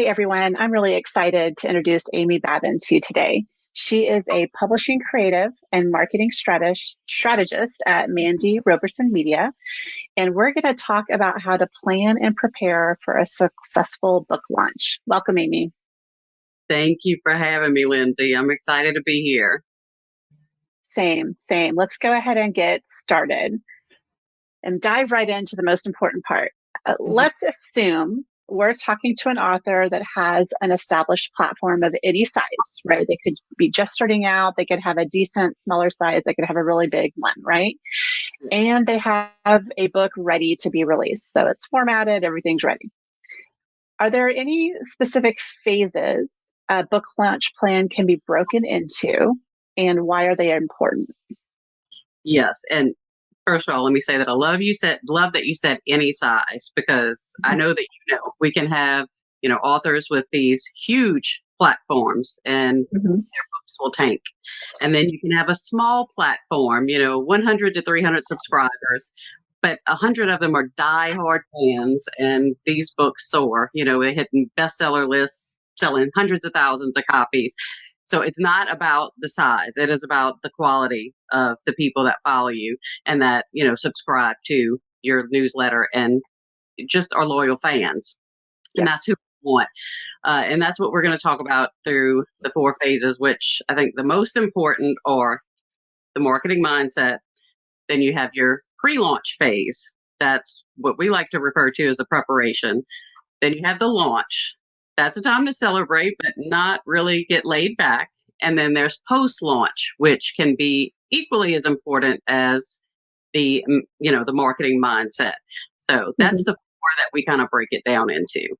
Hey everyone, I'm really excited to introduce Amy Babin to you today. She is a publishing creative and marketing strategist at Mandy Roberson Media, and we're going to talk about how to plan and prepare for a successful book launch. Welcome, Amy. Thank you for having me, Lindsay. I'm excited to be here. Same. Let's go ahead and get started and dive right into the most important part. Mhm. Let's assume we're talking to an author that has an established platform of any size, right? They could be just starting out, they could have a decent smaller size, they could have a really big one, right? Yes. And they have a book ready to be released. So it's formatted, everything's ready. Are there any specific phases a book launch plan can be broken into, and why are they important? Yes. And first of all, let me say that love that you said any size, because I know that we can have, authors with these huge platforms and Mhm. their books will tank. And then you can have a small platform, 100 to 300 subscribers, but 100 of them are diehard fans, and these books soar. They're hitting bestseller lists, selling hundreds of thousands of copies. So it's not about the size; it is about the quality of the people that follow you and that subscribe to your newsletter and just are loyal fans. And Yeah. that's who we want. And that's what we're going to talk about through the four phases, which I think the most important are the marketing mindset. Then you have your pre-launch phase. That's what we like to refer to as the preparation. Then you have the launch. That's a time to celebrate, but not really get laid back. And then there's post-launch, which can be equally as important as the marketing mindset. So that's Mhm. the four that we kind of break it down into.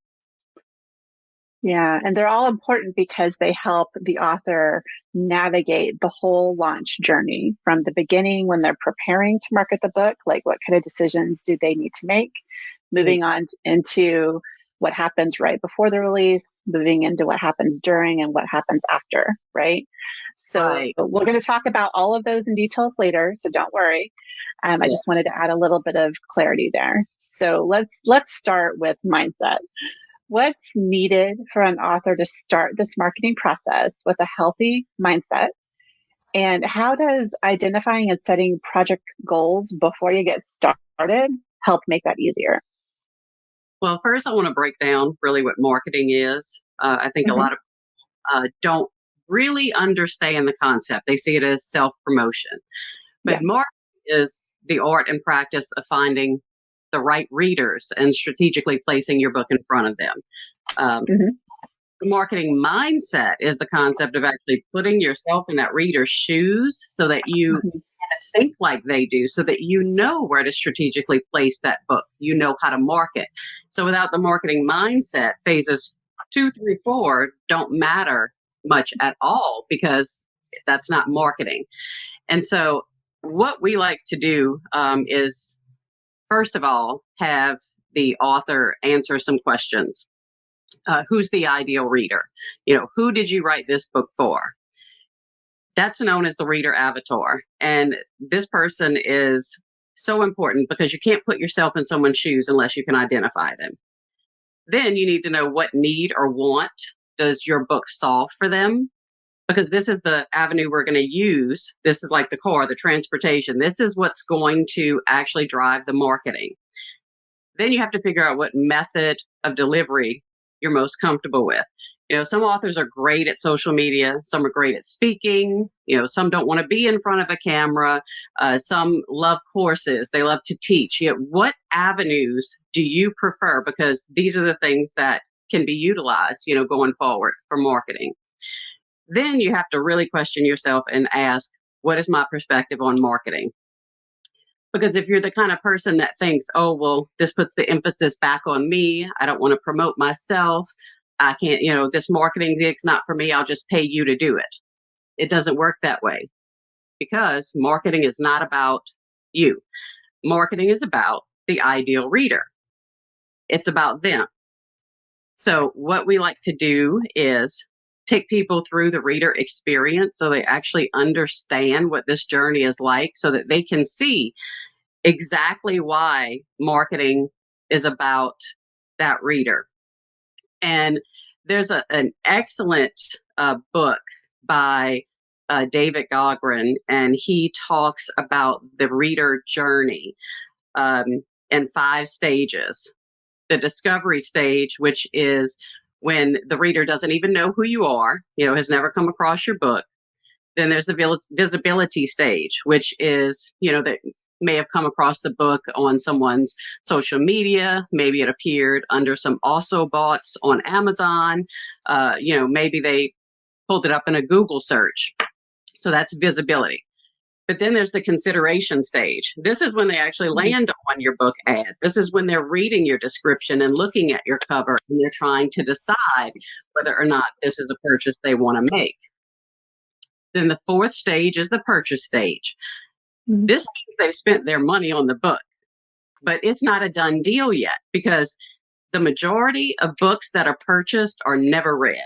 Yeah, and they're all important because they help the author navigate the whole launch journey from the beginning when they're preparing to market the book, like what kind of decisions do they need to make, moving Ex- on into what happens right before the release, moving into what happens during and what happens after, right? So Right. we're going to talk about all of those in details later, so don't worry. I Yeah. just wanted to add a little bit of clarity there. So let's start with mindset. What's needed for an author to start this marketing process with a healthy mindset? And how does identifying and setting project goals before you get started help make that easier? Well, first, I want to break down really what marketing is. I think a Hmm. lot of don't really understand the concept. They see it as self promotion. But Yeah. marketing is the art and practice of finding the right readers and strategically placing your book in front of them. Um, Hmm. the marketing mindset is the concept of actually putting yourself in that reader's shoes so that you Hmm. think like they do, so that you know where to strategically place that book, you know how to market. So without the marketing mindset, phases two, three, four don't matter much at all, because that's not marketing. And so what we like to do is, first of all, have the author answer some questions. Who's the ideal reader? Who did you write this book for? That's known as the reader avatar. And this person is so important because you can't put yourself in someone's shoes unless you can identify them. Then you need to know what need or want does your book solve for them, because this is the avenue we're going to use. This is like the car, the transportation. This is what's going to actually drive the marketing. Then you have to figure out what method of delivery you're most comfortable with. Some authors are great at social media, some are great at speaking, some don't want to be in front of a camera, some love courses, they love to teach. What avenues do you prefer? Because these are the things that can be utilized, going forward for marketing. Then you have to really question yourself and ask, what is my perspective on marketing? Because if you're the kind of person that thinks, oh, well, this puts the emphasis back on me, I don't want to promote myself, I can't, this marketing gig's not for me, I'll just pay you to do it. It doesn't work that way, because marketing is not about you. Marketing is about the ideal reader, it's about them. So, what we like to do is take people through the reader experience so they actually understand what this journey is like, so that they can see exactly why marketing is about that reader. And There's an excellent book by David Gaughran, and he talks about the reader journey um, in 5 stages. The discovery stage, which is when the reader doesn't even know who you are, has never come across your book. Then there's the visibility stage, which is, that may have come across the book on someone's social media. Maybe it appeared under some also bots on Amazon. Maybe they pulled it up in a Google search. So that's visibility. But then there's the consideration stage. This is when they actually land on your book ad. This is when they're reading your description and looking at your cover, and they're trying to decide whether or not this is a purchase they want to make. Then the 4th stage is the purchase stage. This means they've spent their money on the book, but it's not a done deal yet, because the majority of books that are purchased are never read.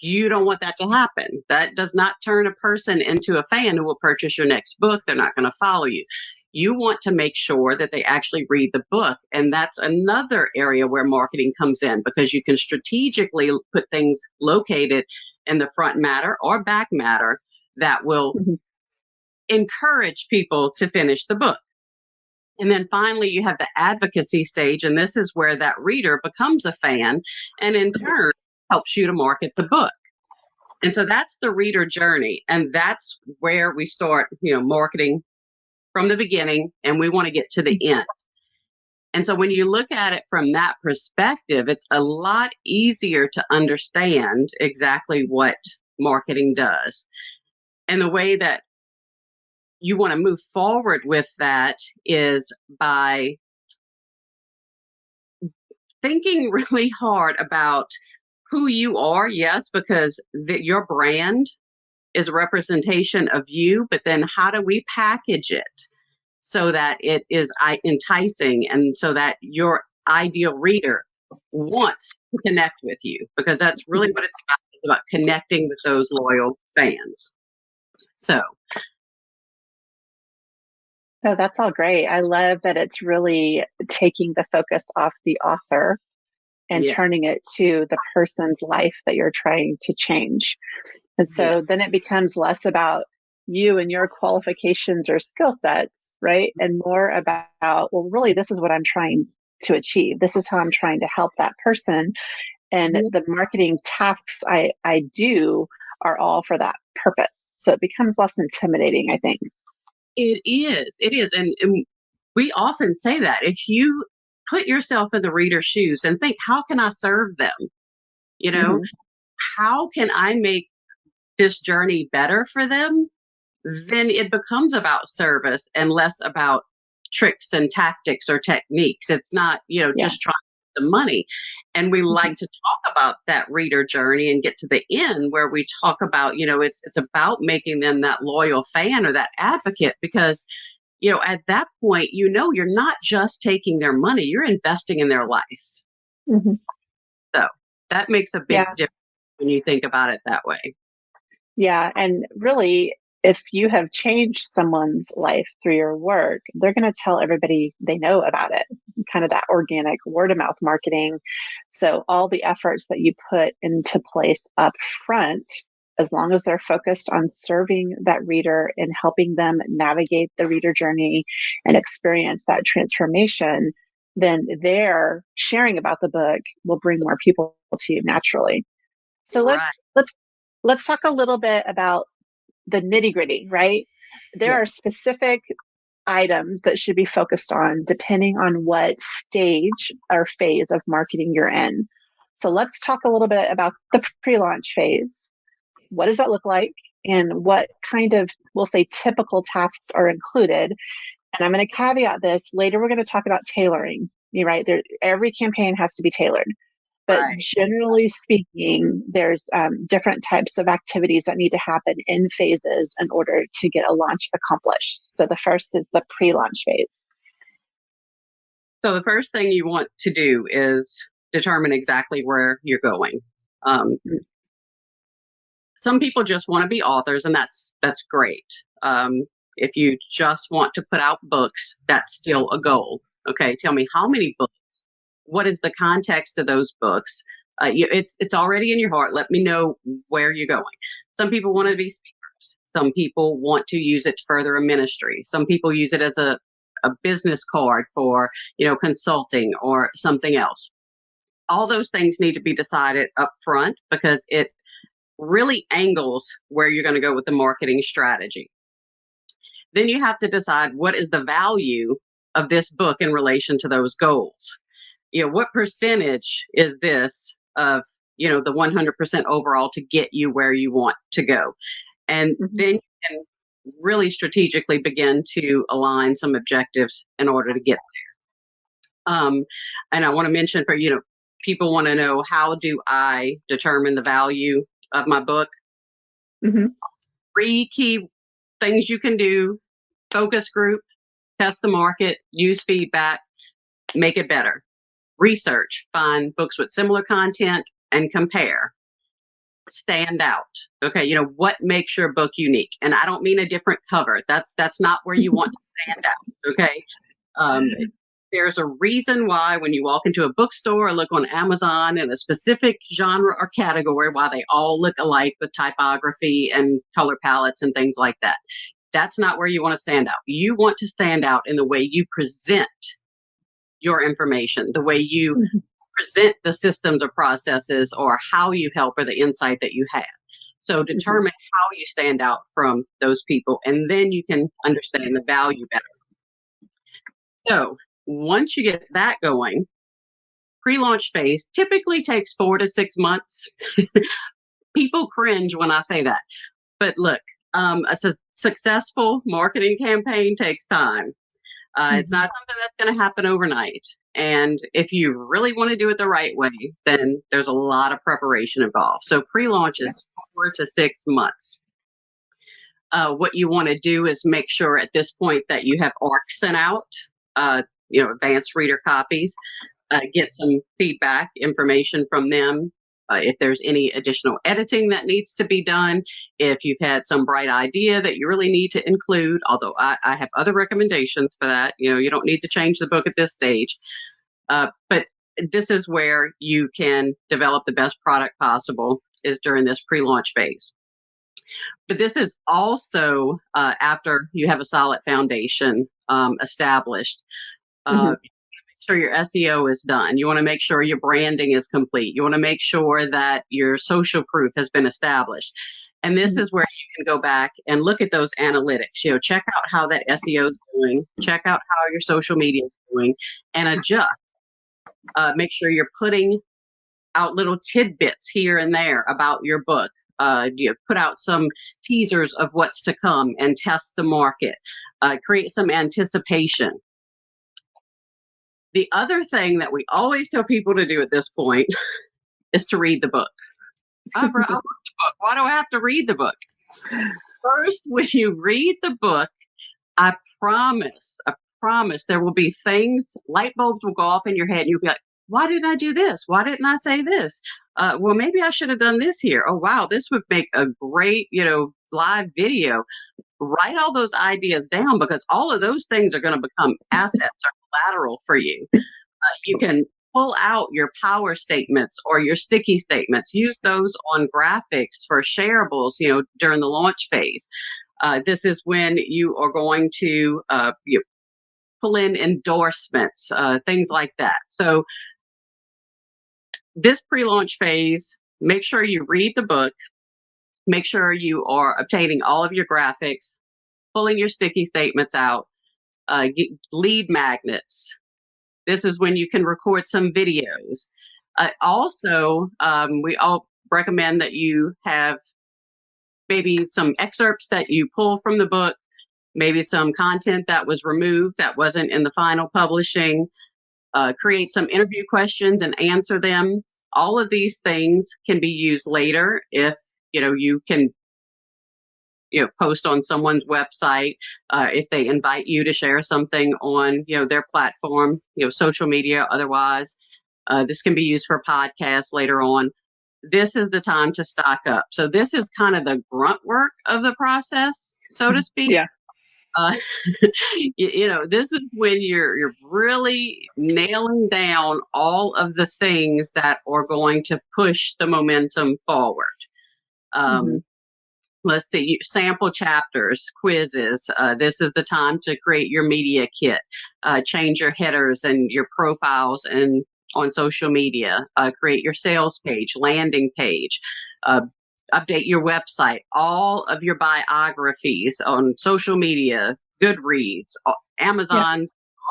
You don't want that to happen. That does not turn a person into a fan who will purchase your next book. They're not going to follow you. You want to make sure that they actually read the book. And that's another area where marketing comes in, because you can strategically put things located in the front matter or back matter that will encourage people to finish the book. And then finally, you have the advocacy stage, and this is where that reader becomes a fan and in turn helps you to market the book. And so that's the reader journey. And that's where we start, marketing from the beginning, and we want to get to the end. And so when you look at it from that perspective, it's a lot easier to understand exactly what marketing does. And the way that you want to move forward with that is by thinking really hard about who you are. Yes, because your brand is a representation of you, but then how do we package it so that it is enticing and so that your ideal reader wants to connect with you? Because that's really what it's about. It's about connecting with those loyal fans. So Oh, that's all great. I love that it's really taking the focus off the author and turning it to the person's life that you're trying to change. And so then it becomes less about you and your qualifications or skill sets, right? And more about, well, really, this is what I'm trying to achieve. This is how I'm trying to help that person. And the marketing tasks I do are all for that purpose. So it becomes less intimidating, I think. It is. It is. And we often say that if you put yourself in the reader's shoes and think, how can I serve them? How can I make this journey better for them? Then it becomes about service and less about tricks and tactics or techniques. It's not, just trying to get the money. And we like to talk about that reader journey and get to the end where we talk about, it's about making them that loyal fan or that advocate, because at that point, you're not just taking their money, you're investing in their life. So that makes a big difference when you think about it that way. Yeah. And really, if you have changed someone's life through your work, they're going to tell everybody they know about it, kind of that organic word of mouth marketing. So all the efforts that you put into place up front, as long as they're focused on serving that reader and helping them navigate the reader journey and experience that transformation, then their sharing about the book will bring more people to you naturally. So let's talk a little bit about the nitty gritty, right? There are specific items that should be focused on depending on what stage or phase of marketing you're in. So let's talk a little bit about the pre-launch phase. What does that look like? And what kind of, we'll say, typical tasks are included? And I'm going to caveat this. Later, we're going to talk about tailoring. You're right. Every campaign has to be tailored. But generally speaking, there's different types of activities that need to happen in phases in order to get a launch accomplished. So the first is the pre-launch phase. So the first thing you want to do is determine exactly where you're going. Some people just want to be authors, and that's great. If you just want to put out books, that's still a goal. Okay, tell me how many books. What is the context of those books? It's already in your heart. Let me know where you're going. Some people want to be speakers. Some people want to use it to further a ministry. Some people use it as a business card for, consulting or something else. All those things need to be decided up front because it really angles where you're going to go with the marketing strategy. Then you have to decide what is the value of this book in relation to those goals. What percentage is this of, the 100% overall to get you where you want to go? And then you can really strategically begin to align some objectives in order to get there. And I want to mention for, people want to know, how do I determine the value of my book? Mm-hmm. 3 key things you can do: focus group, test the market, use feedback, make it better. Research, find books with similar content and compare. Stand out. Okay, what makes your book unique? And I don't mean a different cover. That's not where you want to stand out. Okay. There's a reason why when you walk into a bookstore or look on Amazon in a specific genre or category, why they all look alike with typography and color palettes and things like that. That's not where you want to stand out. You want to stand out in the way you present your information, the way you present the systems or processes, or how you help, or the insight that you have. So determine how you stand out from those people, and then you can understand the value better. So once you get that going, pre-launch phase typically takes 4 to 6 months. People cringe when I say that, but look, a successful marketing campaign takes time. It's not something that's going to happen overnight. And if you really want to do it the right way, then there's a lot of preparation involved. So pre-launch is 4 to 6 months. What you want to do is make sure at this point that you have ARC sent out, advanced reader copies, get some feedback information from them. If there's any additional editing that needs to be done, if you've had some bright idea that you really need to include, although I have other recommendations for that. You don't need to change the book at this stage. But this is where you can develop the best product possible, is during this pre-launch phase. But this is also after you have a solid foundation established. Sure your SEO is done. You want to make sure your branding is complete. You want to make sure that your social proof has been established. And this is where you can go back and look at those analytics. Check out how that SEO is doing. Check out how your social media is doing, and adjust. Make sure you're putting out little tidbits here and there about your book. Put out some teasers of what's to come and test the market. Create some anticipation. The other thing that we always tell people to do at this point is to read the book. I wrote the book. Why do I have to read the book? First, when you read the book, I promise there will be things, light bulbs will go off in your head, and you'll be like, why didn't I do this? Why didn't I say this? Well, maybe I should have done this here. Oh, wow, this would make a great, live video. Write all those ideas down, because all of those things are going to become assets or collateral for you. You can pull out your power statements or your sticky statements. Use those on graphics for shareables, during the launch phase. This is when you are going to pull in endorsements, things like that. So this pre-launch phase, make sure you read the book. Make sure you are obtaining all of your graphics, pulling your sticky statements out, lead magnets. This is when you can record some videos. Also, we all recommend that you have maybe some excerpts that you pull from the book, maybe some content that was removed that wasn't in the final publishing. Create some interview questions and answer them. All of these things can be used later if you can post on someone's website, if they invite you to share something on their platform, social media otherwise. This can be used for podcasts later on. This is the time to stock up. So this is kind of the grunt work of the process, so to speak. Yeah. Uh, this is when you're really nailing down all of the things that are going to push the momentum forward. Hmm. Um, let's see, sample chapters, quizzes. This is the time to create your media kit, change your headers and your profiles and on social media, create your sales page, landing page, uh, update your website, all of your biographies on social media, Goodreads, Yeah. Amazon,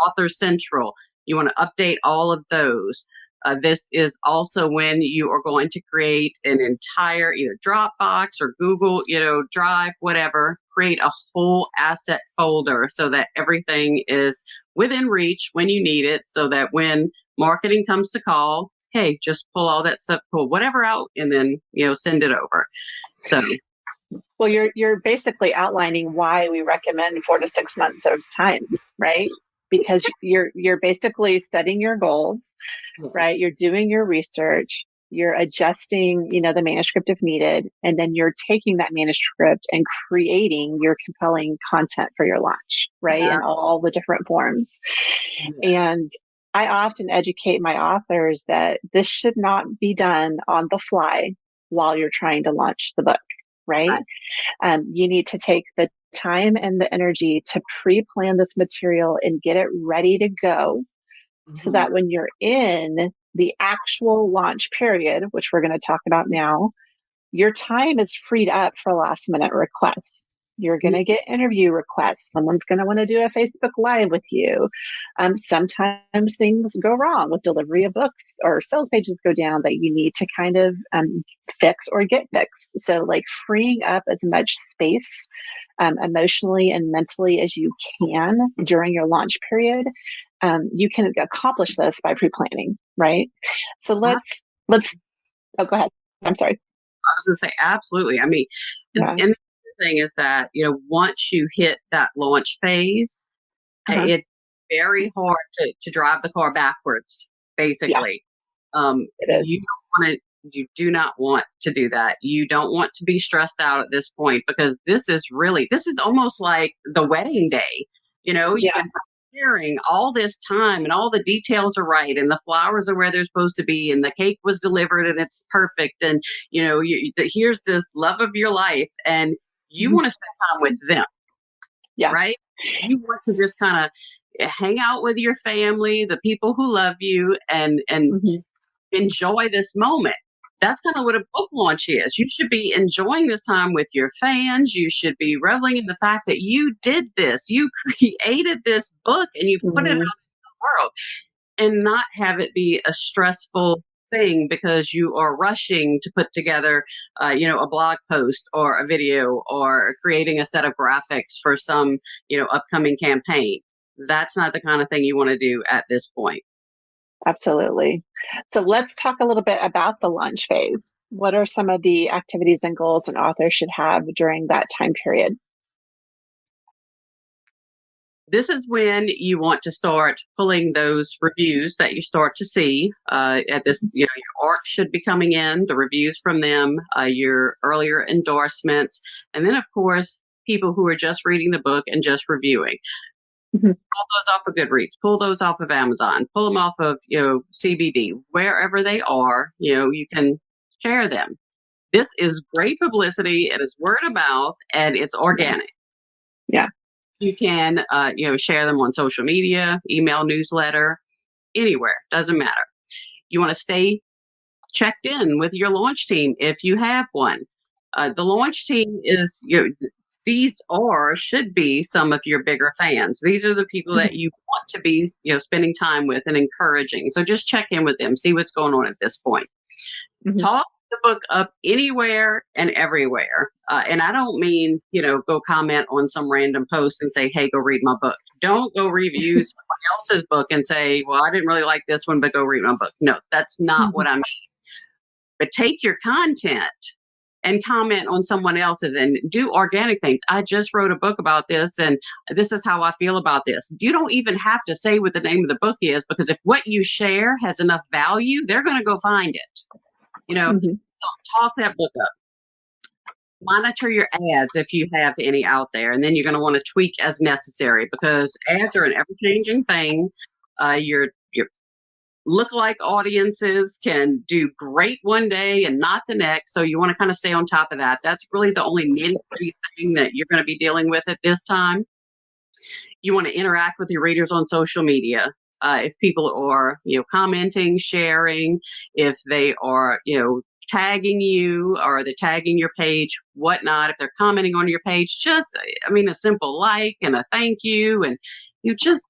Author Central. You want to update all of those. This is also when you are going to create an entire either Dropbox or Google, Drive, whatever, create a whole asset folder so that everything is within reach when you need it, so that when marketing comes to call, hey, just pull all that stuff, pull whatever out, and then, send it over. So, Well, you're basically outlining why we recommend 4 to 6 months of time, right? Because you're basically setting your goals, right? You're yes. doing your research, you're adjusting, the manuscript if needed, and then you're taking that manuscript and creating your compelling content for your launch, right? In all the different forms. And I often educate my authors that this should not be done on the fly while you're trying to launch the book, right? Right. You need to take the time and the energy to pre-plan this material and get it ready to go so Mhm. that when you're in the actual launch period, which we're going to talk about now, your time is freed up for last minute requests. You're going to get interview requests. Someone's going to want to do a Facebook Live with you. Sometimes things go wrong with delivery of books or sales pages go down that you need to kind of fix or get fixed. So, like freeing up as much space emotionally and mentally as you can during your launch period, you can accomplish this by pre planning, right? So, Uh-huh. oh, go ahead. I'm sorry. I was going to say, absolutely. I mean, and Yeah. the thing is that, once you hit that launch phase, Uh-huh. it's very hard to drive the car backwards, Yeah, basically. it is. You do not want to do that. You don't want to be stressed out at this point, because this is almost like the wedding day. You've Yeah. been preparing all this time and all the details are right and the flowers are where they're supposed to be and the cake was delivered and it's perfect. And, here's this love of your life and you Mhm. want to spend time with them, Yeah. right? You want to just kind of hang out with your family, the people who love you, and Hmm. enjoy this moment. That's kind of what a book launch is. You should be enjoying this time with your fans. You should be reveling in the fact that you did this. You created this book and you put it out Hmm. in the world, and not have it be a stressful thing because you are rushing to put together, a blog post or a video or creating a set of graphics for some, upcoming campaign. That's not the kind of thing you want to do at this point. Absolutely. So let's talk a little bit about the launch phase. What are some of the activities and goals an author should have during that time period? This is when you want to start pulling those reviews that you start to see at this, your arc should be coming in, the reviews from them, your earlier endorsements, and then, of course, people who are just reading the book and just reviewing. Mhm. Pull those off of Goodreads, pull those off of Amazon, pull them off of, CBD, wherever they are, you can share them. This is great publicity. It is word of mouth and it's Yeah. organic. Yeah. You can, share them on social media, email, newsletter, anywhere, doesn't matter. You want to stay checked in with your launch team if you have one. The launch team is, should be some of your bigger fans. These are the people that Mhm. you want to be, spending time with and encouraging. So just check in with them, see what's going on at this point. Mhm. Talk the book up anywhere and everywhere. And I don't mean, go comment on some random post and say, hey, go read my book. Don't go review someone else's book and say, well, I didn't really like this one, but go read my book. No, that's not what Mhm. I mean. But take your content and comment on someone else's and do organic things. I just wrote a book about this and this is how I feel about this. You don't even have to say what the name of the book is, because if what you share has enough value, they're going to go find it. Mhm. Talk that book up. Monitor your ads if you have any out there, and then you're going to want to tweak as necessary because ads are an ever-changing thing. Your lookalike audiences can do great one day and not the next, so you want to kind of stay on top of that. That's really the only nitty-gritty thing that you're going to be dealing with at this time. You want to interact with your readers on social media. If people are, commenting, sharing, if they are, tagging you or they're tagging your page, whatnot, if they're commenting on your page, a simple like and a thank you, and you just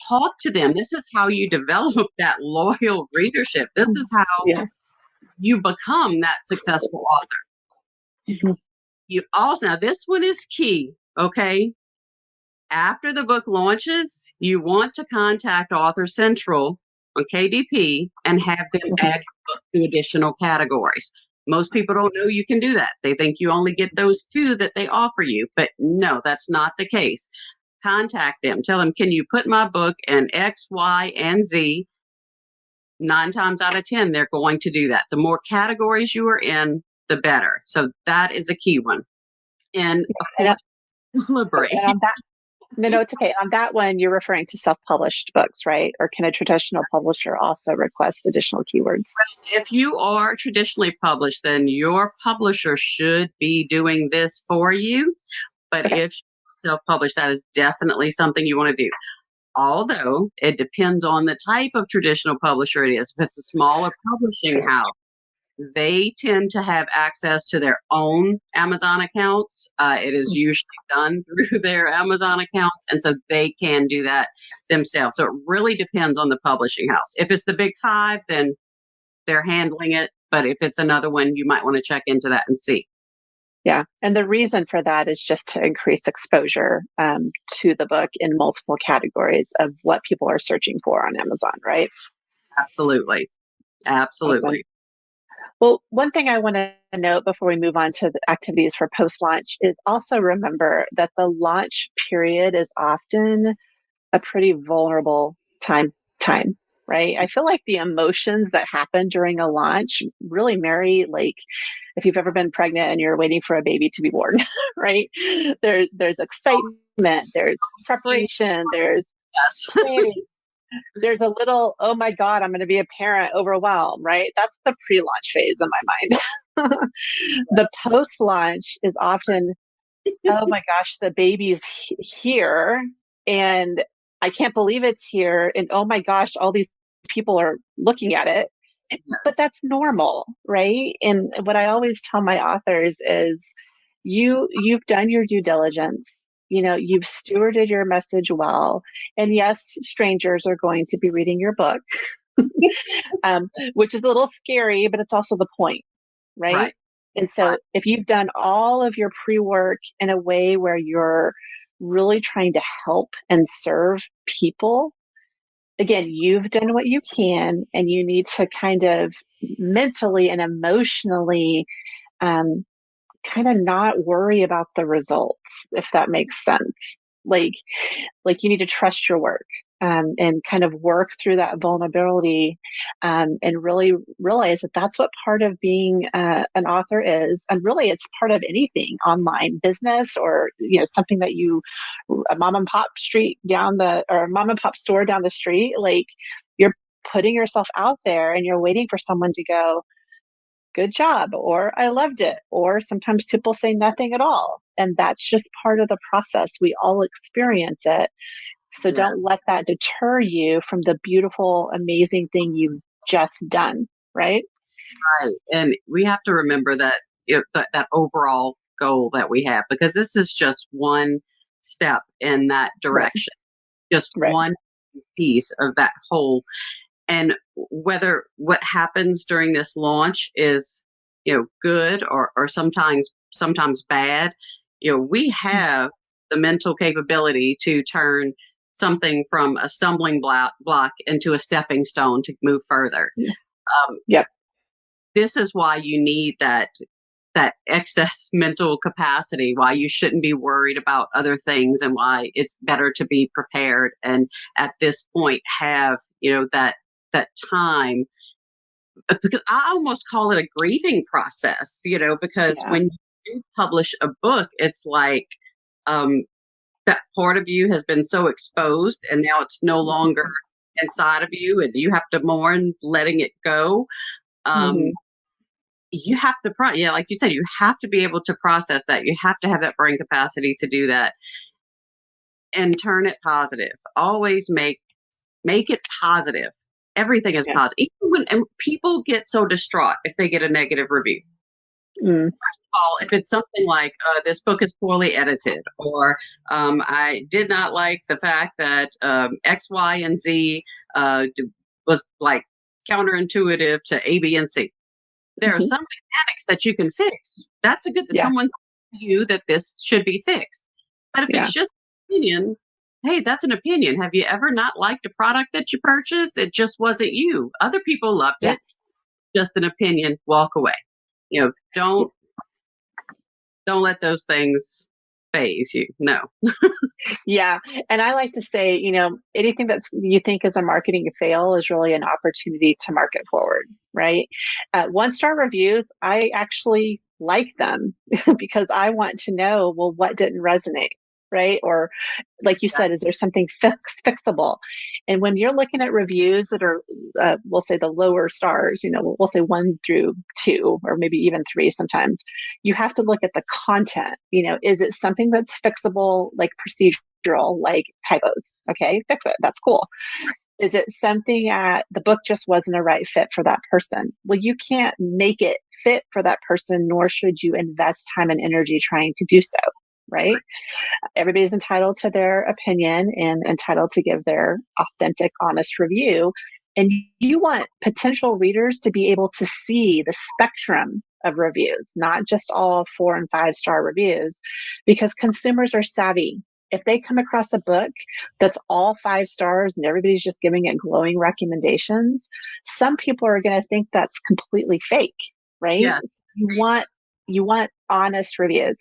talk to them. This is how you develop that loyal readership. This is how Yeah. you become that successful author. Mhm. You also, now this one is key, okay? After the book launches, you want to contact Author Central on KDP and have them Mhm. add your book to additional categories. Most people don't know you can do that. They think you only get those two that they offer you, but no, that's not the case. Contact them. Tell them, can you put my book in X, Y, and Z? 9 times out of 10, they're going to do that. The more categories you are in, the better. So that is a key one. And of And, course, celebrate. and on that, no, it's okay. On that one, you're referring to self-published books, right? Or can a traditional publisher also request additional keywords? If you are traditionally published, then your publisher should be doing this for you. But Okay. if you're self-published, that is definitely something you want to do. Although it depends on the type of traditional publisher it is. If it's a smaller publishing house, they tend to have access to their own Amazon accounts. It is usually done through their Amazon accounts, and so they can do that themselves. So it really depends on the publishing house. If it's the big five, then they're handling it. But if it's another one, you might want to check into that and see. Yeah. And the reason for that is just to increase exposure to the book in multiple categories of what people are searching for on Amazon, right? Absolutely. Awesome. Absolutely. Well, one thing I want to note before we move on to the activities for post launch is also remember that the launch period is often a pretty vulnerable time, right? I feel like the emotions that happen during a launch really marry like if you've ever been pregnant and you're waiting for a baby to be born, right? There's excitement, there's preparation, there's Yes. planning, there's a little, oh my God, I'm going to be a parent overwhelmed, right? That's the pre-launch phase in my mind. The post-launch is often, oh my gosh, the baby's here and I can't believe it's here. And oh my gosh, all these people are looking at it. But that's normal, right? And what I always tell my authors is you've done your due diligence. You've stewarded your message well. And yes, strangers are going to be reading your book, which is a little scary, but it's also the point, right? Right. And Right. so if you've done all of your pre-work in a way where you're really trying to help and serve people, again, you've done what you can and you need to kind of mentally and emotionally um, kind of not worry about the results, if that makes sense. Like, like you need to trust your work and kind of work through that vulnerability and really realize that that's what part of being an author is. And really, it's part of anything online business or something that you a mom and pop street down the or a mom and pop store down the street. Like you're putting yourself out there and you're waiting for someone to go, good job, or I loved it, or sometimes people say nothing at all. And that's just part of the process. We all experience it. So Yeah. don't let that deter you from the beautiful, amazing thing you've just done, right? Right. And we have to remember that that overall goal that we have, because this is just one step in that Right, direction, just right. one piece of that whole. And whether what happens during this launch is, good or sometimes bad, we have the mental capability to turn something from a stumbling block into a stepping stone to move further. Yeah. Um, Yep. this is why you need that excess mental capacity, why you shouldn't be worried about other things, and why it's better to be prepared and at this point have that time, because I almost call it a grieving process, because Yeah. when you do publish a book, it's like um, that part of you has been so exposed and now it's no longer inside of you and you have to mourn letting it go. Um, Mm-hmm. you have to, yeah, like you said, you have to be able to process that. You have to have that brain capacity to do that and turn it positive. Always make it positive. Everything is Yeah. positive. Even when and people get so distraught if they get a negative review. Mm. If it's something like this book is poorly edited, or I did not like the fact that X, Y, and Z was like counterintuitive to A, B, and C. There are Hmm. some mechanics that you can fix. That's a good that Yeah. someone told you that this should be fixed. But if Yeah. it's just an opinion, hey, that's an opinion. Have you ever not liked a product that you purchased? It just wasn't you. Other people loved Yeah. it. Just an opinion. Walk away. Don't let those things phase you. No. Yeah. And I like to say, anything that you think is a marketing fail is really an opportunity to market forward, right? 1-star reviews, I actually like them because I want to know, well, what didn't resonate, right? Or like you said, is there something fixable? And when you're looking at reviews that are, we'll say the lower stars, we'll say 1 through 2, or maybe even 3 sometimes, you have to look at the content. Is it something that's fixable, like procedural, like typos? Okay, fix it. That's cool. Is it something the book just wasn't a right fit for that person? Well, you can't make it fit for that person, nor should you invest time and energy trying to do so, right? Everybody's entitled to their opinion and entitled to give their authentic, honest review. And you want potential readers to be able to see the spectrum of reviews, not just all 4 and 5-star reviews, because consumers are savvy. If they come across a book that's all 5 stars and everybody's just giving it glowing recommendations, some people are going to think that's completely fake, right? Yeah. You want honest reviews.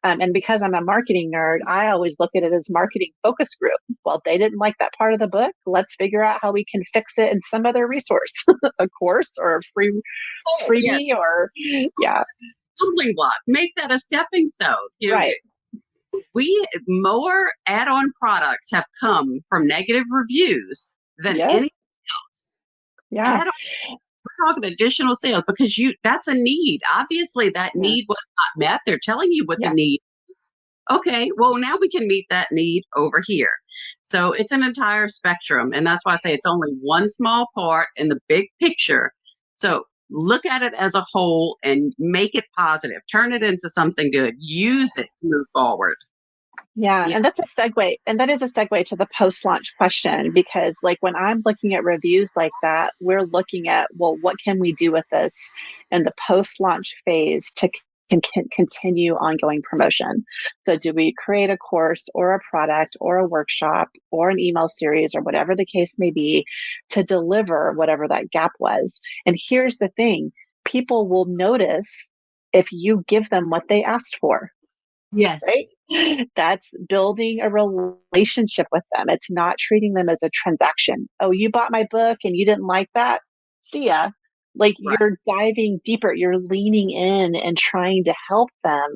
And because I'm a marketing nerd, I always look at it as marketing focus group. Well, they didn't like that part of the book. Let's figure out how we can fix it in some other resource, a course or a Yeah. freebie or, yeah, Stumbling block. Make that a stepping stone. right. We more add-on products have come from negative reviews than Yeah, anything else. yeah, Add-on, we're talking additional sales because that's a need. Obviously, that yeah, need was not met. They're telling you what the yeah, need is. Okay, well now we can meet that need over here. So it's an entire spectrum, and that's why I say it's only one small part in the big picture. So look at it as a whole and make it positive. Turn it into something good. Use it to move forward. yeah. Yeah. And that's a segue. And that is a segue to the post launch question, because like when I'm looking at reviews like that, we're looking at, well, what can we do with this in the post launch phase to continue ongoing promotion? So do we create a course or a product or a workshop or an email series or whatever the case may be to deliver whatever that gap was? And here's the thing, people will notice if you give them what they asked for, right? Yes. That's building a relationship with them. It's not treating them as a transaction. Oh, you bought my book and you didn't like that? See ya. Like, Right. you're diving deeper, you're leaning in and trying to help them,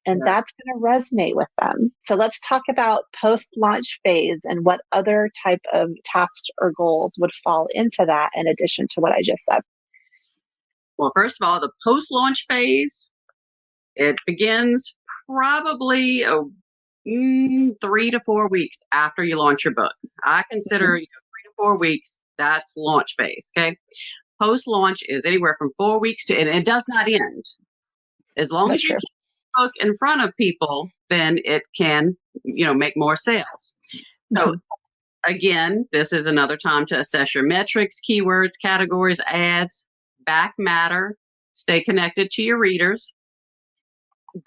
and Yes. that's going to resonate with them. So let's talk about post launch phase and what other type of tasks or goals would fall into that in addition to what I just said. Well, first of all, the post-launch phase, it begins probably 3 to 4 weeks after you launch your book. I consider 3 to 4 weeks, that's launch phase. Okay. Post launch is anywhere from 4 weeks and it does not end. As long That's as you true. keep the book in front of people, then it can, make more sales. So Mm-hmm. again, this is another time to assess your metrics, keywords, categories, ads, back matter, stay connected to your readers,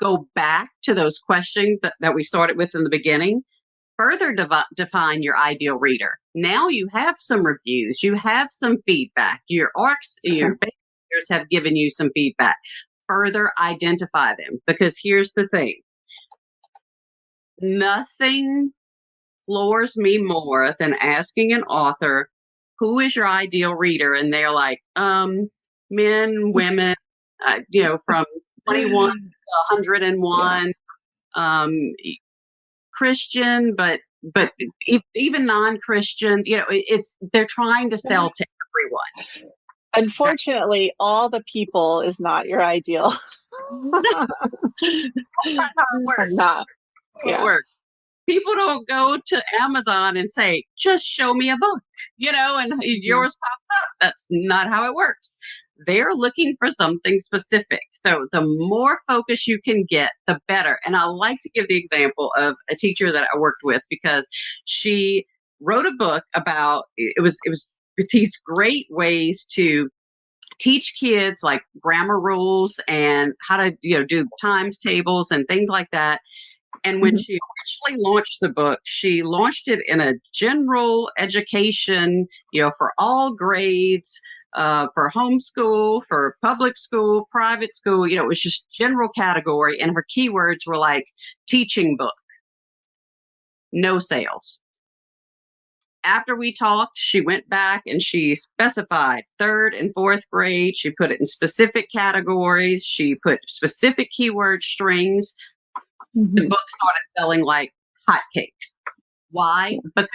go back to those questions that we started with in the beginning, further define your ideal reader. Now you have some reviews, you have some feedback, your ARCs, Okay. your beta readers have given you some feedback. Further identify them, because here's the thing, nothing floors me more than asking an author, who is your ideal reader? And they're like, men, women, from 21, Yeah. 101, um, Christian, but even non-Christian, it's they're trying to sell to everyone. Okay? Unfortunately, all the people is not your ideal. That's not how it I'm works. not. How it Yeah. works. People don't go to Amazon and say, just show me a book, and Mhm. yours pops up. That's not how it works. They're looking for something specific. So the more focus you can get, the better. And I like to give the example of a teacher that I worked with because she wrote a book about it was these great ways to teach kids like grammar rules and how to do times tables and things like that. And when Mhm. she originally launched the book, she launched it in a general education, for all grades, for homeschool, for public school, private school. It was just general category. And her keywords were like teaching book, no sales. After we talked, she went back and she specified third and fourth grade. She put it in specific categories. She put specific keyword strings. The Mhm. book started selling like hotcakes. Why? Because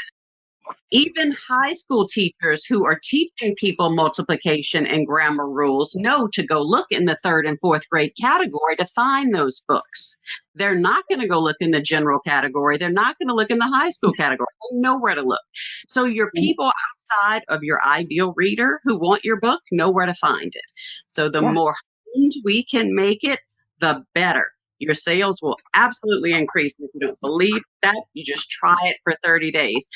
even high school teachers who are teaching people multiplication and grammar rules know to go look in the third and fourth grade category to find those books. They're not going to go look in the general category. They're not going to look in the high school category. They know where to look. So your people outside of your ideal reader who want your book know where to find it. So the Yeah. more honed we can make it, the better. Your sales will absolutely increase. If you don't believe that, you just try it for 30 days.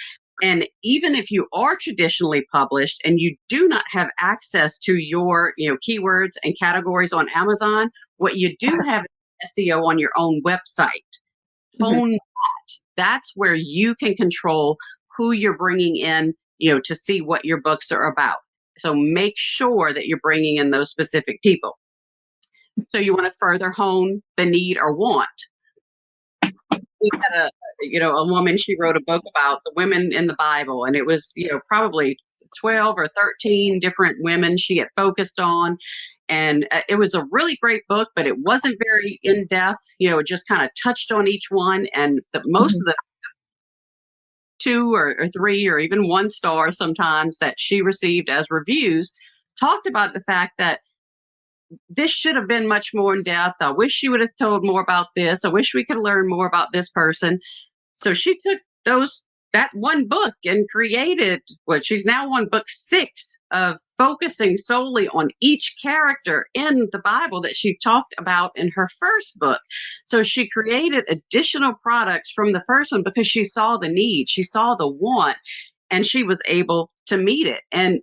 And even if you are traditionally published and you do not have access to your, keywords and categories on Amazon, what you do have is SEO on your own website. Mhm. Own that. That's where you can control who you're bringing in, to see what your books are about. So make sure that you're bringing in those specific people. So you want to further hone the need or want. We had a woman, she wrote a book about the women in the Bible, and it was, probably 12 or 13 different women she had focused on. And it was a really great book, but it wasn't very in depth. It just kind of touched on each one. And most Mhm. of the two or three or even one star sometimes that she received as reviews talked about the fact that this should have been much more in depth. I wish you would have told more about this. I wish we could learn more about this person. So she took that one book and created what she's now on book 6 of focusing solely on each character in the Bible that she talked about in her first book. So she created additional products from the first one because she saw the need, she saw the want, and she was able to meet it. And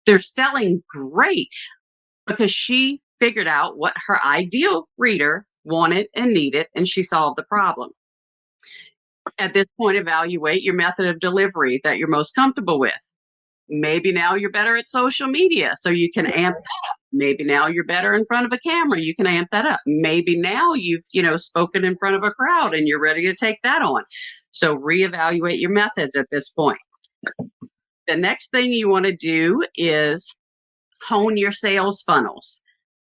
they're selling great because she figured out what her ideal reader wanted and needed, and she solved the problem. At this point, evaluate your method of delivery that you're most comfortable with. Maybe now you're better at social media, so you can amp that up. Maybe now you're better in front of a camera, you can amp that up. Maybe now you've, spoken in front of a crowd and you're ready to take that on. So reevaluate your methods at this point. The next thing you want to do is hone your sales funnels.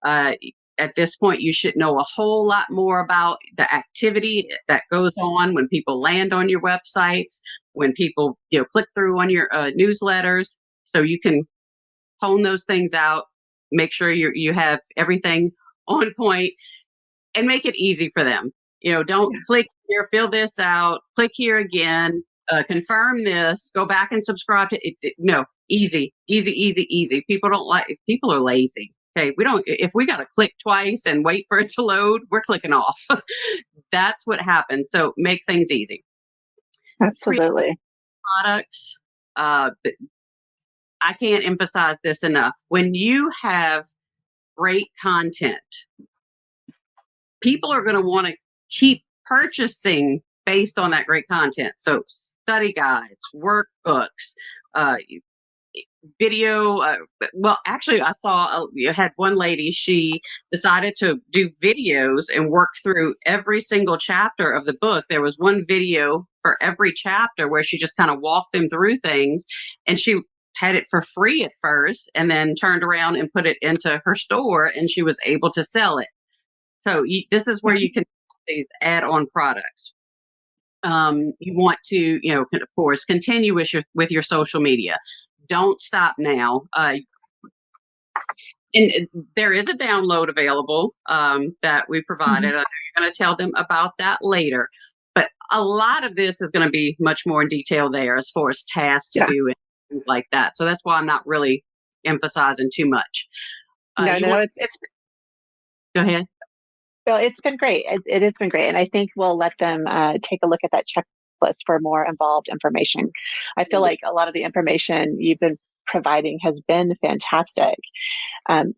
Uh, at this point, you should know a whole lot more about the activity that goes on when people land on your websites, when people click through on your newsletters, so you can hone those things out. Make sure you have everything on point, and make it easy for them. Don't click here, fill this out, click here again, confirm this, go back and subscribe to it. No, easy, easy, easy, easy. People are lazy. Okay, if we got to click twice and wait for it to load, we're clicking off. That's what happens. So make things easy. Create Absolutely. products. Uh, I can't emphasize this enough. When you have great content, people are going to want to keep purchasing based on that great content. So study guides, workbooks, uh, video. Well, actually, I saw you had one lady. She decided to do videos and work through every single chapter of the book. There was one video for every chapter where she just kind of walked them through things, and she had it for free at first and then turned around and put it into her store, and she was able to sell it So this is where Mhm. you can these add-on products. You want to, of course, continue with your social media. Don't stop now. And there is a download available that we provided. Mhm. I know you're going to tell them about that later, but a lot of this is going to be much more in detail there as far as tasks to Yeah. do and things like that. So that's why I'm not really emphasizing too much. No, You no, no. want It's Go ahead. well, it's been great. It has been great, and I think we'll let them take a look at that checklist for more involved information. I feel like a lot of the information you've been providing has been fantastic.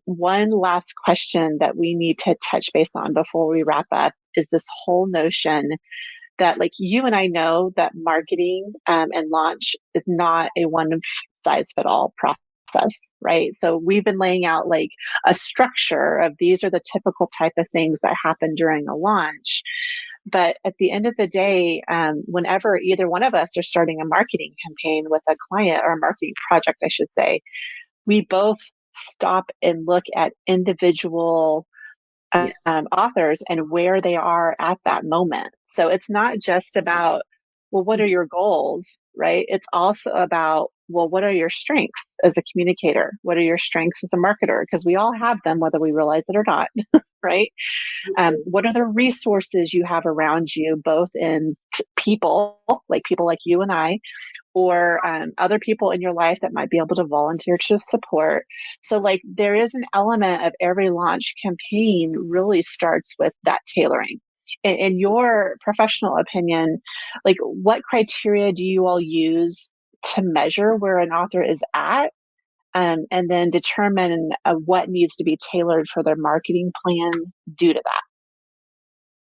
One last question that we need to touch base on before we wrap up is this whole notion that, like, you and I know that marketing and launch is not a one size fit all process, right? So we've been laying out like a structure of these are the typical type of things that happen during a launch. But at the end of the day, whenever either one of us are starting a marketing campaign with a client or a marketing project, I should say, we both stop and look at individual Yeah. authors and where they are at that moment. So it's not just about, well, what are your goals, right? It's also about, well, what are your strengths as a communicator? What are your strengths as a marketer? Because we all have them, whether we realize it or not, right? What are the resources you have around you, both in people like you and I, or other people in your life that might be able to volunteer to support. So, like, there is an element of every launch campaign really starts with that tailoring. In your professional opinion, like, what criteria do you all use to measure where an author is at? And then determine what needs to be tailored for their marketing plan due to that.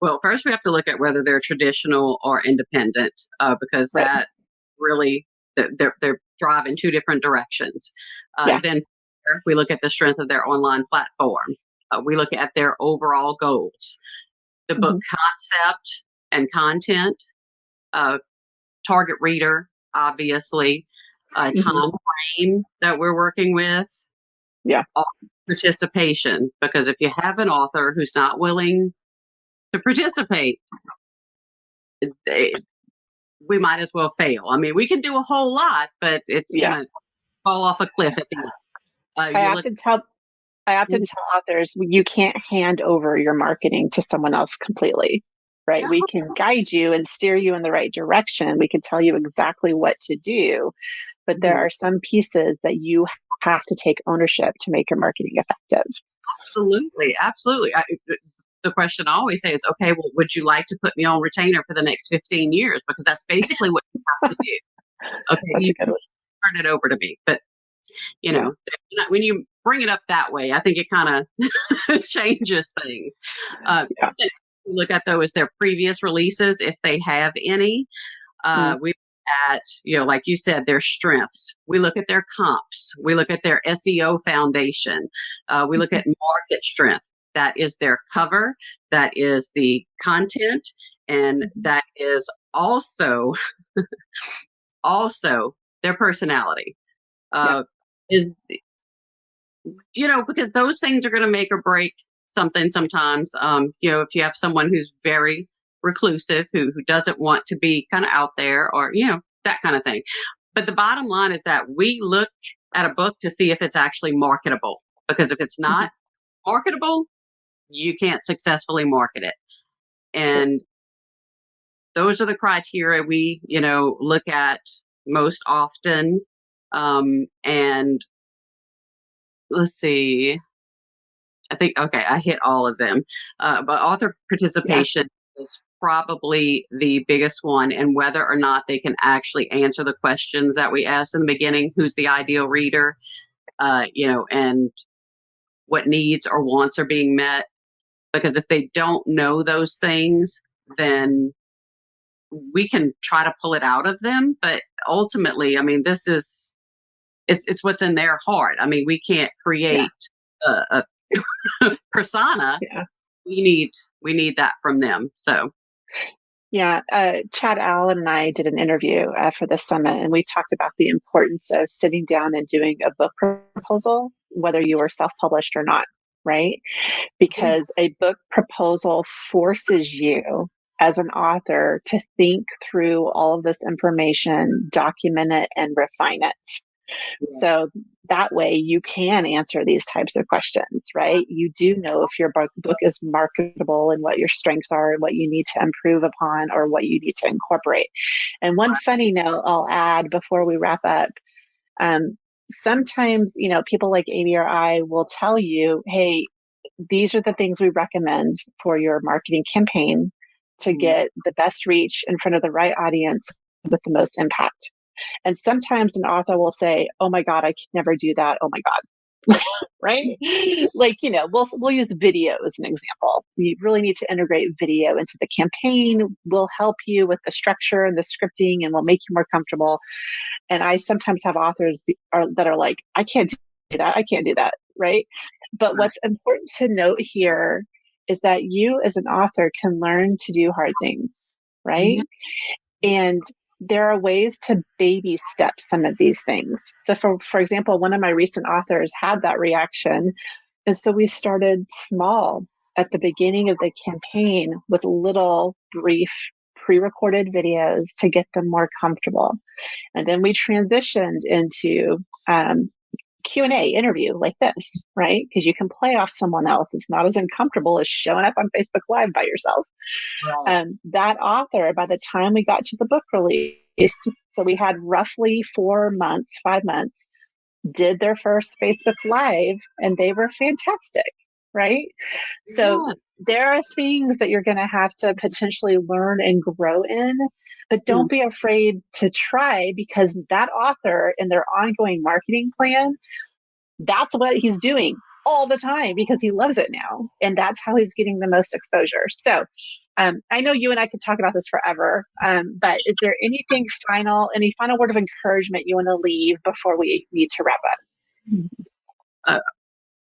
Well, first we have to look at whether they're traditional or independent, because Right. that really they're driving two different directions. Yeah. Then we look at the strength of their online platform. We look at their overall goals, the book Hmm. concept and content, uh, target reader, obviously, Hmm. time frame that we're working with, Yeah. author participation. Because if you have an author who's not willing to participate, they, we might as well fail. I mean, we can do a whole lot, but it's going Yeah. to fall off a cliff at the end. I You look, often tell I often tell authors you can't hand over your marketing to someone else completely, right? yeah, We can guide you and steer you in the right direction. We can tell you exactly what to do, but there mhm, are some pieces that you have to take ownership to make your marketing effective. absolutely, absolutely. The question I always say is, okay, well, would you like to put me on retainer for the next 15 years? Because that's basically what you have to do. Okay, That's a you good one. turn it over to me. But, Yeah. when you bring it up that way, I think it kind of changes things. Yeah. Then we look at, though, is their previous releases, if they have any. Mm. We look at, like you said, their strengths. We look at their comps. We look at their SEO foundation. We look Mhm. at market strength. That is their cover. That is the content. And Mhm. that is also their personality. Yeah. Uh, is, because those things are going to make or break something sometimes. If you have someone who's very reclusive, who doesn't want to be kind of out there, or, that kind of thing. But the bottom line is that we look at a book to see if it's actually marketable. Because if it's Hmm. not marketable, you can't successfully market it. True. And those are the criteria we, look at most often. And let's see, I think, okay, I hit all of them. But author Yeah. participation is probably the biggest one, and whether or not they can actually answer the questions that we asked in the beginning: who's the ideal reader, and what needs or wants are being met. Because if they don't know those things, then we can try to pull it out of them. But ultimately, I mean, it's what's in their heart. I mean, we can't Yeah. create a persona. Yeah. We need that from them. So Yeah, Chad Allen and I did an interview for the summit, and we talked about the importance of sitting down and doing a book proposal, whether you were self-published or not. right? Yeah. Because a book proposal forces you as an author to think through all of this information, document it, and refine it. Yes. So that way you can answer these types of questions, right? You do know if your book is marketable and what your strengths are and what you need to improve upon or what you need to incorporate. And one funny note I'll add before we wrap up, um, sometimes, people like Amy or I will tell you, hey, these are the things we recommend for your marketing campaign to Mhm. get the best reach in front of the right audience with the most impact. And sometimes an author will say, "Oh my God, I could never do that. Oh my God." Right? Like, we'll use video as an example. You really need to integrate video into the campaign. We'll help you with the structure and the scripting and we'll make you more comfortable. And I sometimes have authors that are like, I can't do that. I can't do that. Right. But Right. what's important to note here is that you as an author can learn to do hard things. Right. Yeah. And there are ways to baby step some of these things. So for example, one of my recent authors had that reaction. And so we started small at the beginning of the campaign with little brief pre-recorded videos to get them more comfortable. And then we transitioned into Q&A interview like this, right? Because you can play off someone else. It's not as uncomfortable as showing up on Facebook Live by yourself. Right. That author, by the time we got to the book release, so we had roughly 4 months, 5 months, did their first Facebook Live, and they were fantastic, right? So Yeah. there are things that you're going to have to potentially learn and grow in, but Mhm. don't be afraid to try because that author in their ongoing marketing plan, that's what he's doing all the time because he loves it now. And that's how he's getting the most exposure. So I know you and I could talk about this forever, but is there any final word of encouragement you want to leave before we need to wrap up? Uh,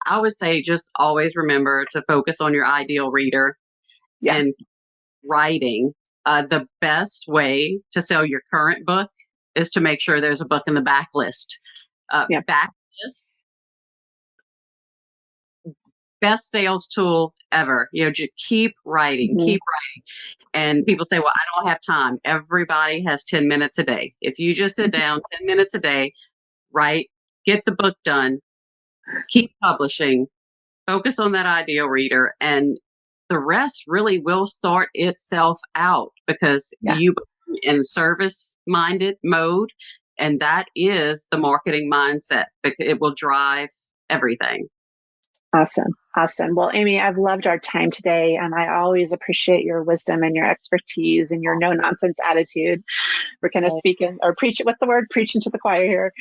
I would say just always remember to focus on your ideal reader Yeah. and writing. The best way to sell your current book is to make sure there's a book in the backlist. Yeah. Backlist, best sales tool ever. Just keep writing, Mm-hmm. keep writing. And people say, well, I don't have time. Everybody has 10 minutes a day. If you just sit down 10 minutes a day, write, get the book done, keep publishing, focus on that ideal reader, and the rest really will sort itself out because Yeah. you in service minded mode, and that is the marketing mindset because it will drive everything. Awesome. Awesome. Well, Amy, I've loved our time today, and I always appreciate your wisdom and your expertise and your no nonsense attitude. We're kind of speaking or preach it. What's the word? Preaching to the choir here.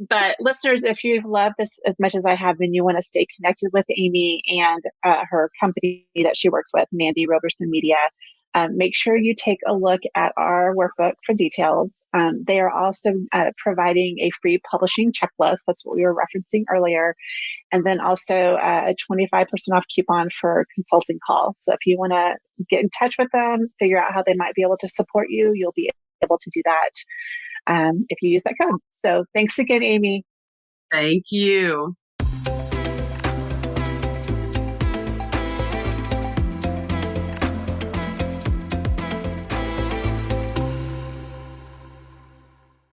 But listeners, if you've loved this as much as I have, and you want to stay connected with Amy and her company that she works with, Mandy Roberson Media, make sure you take a look at our workbook for details. They are also providing a free publishing checklist. That's what we were referencing earlier. And then also a 25% off coupon for consulting call. So if you want to get in touch with them, figure out how they might be able to support you, you'll be able to do that if you use that code. So thanks again, Amy. Thank you.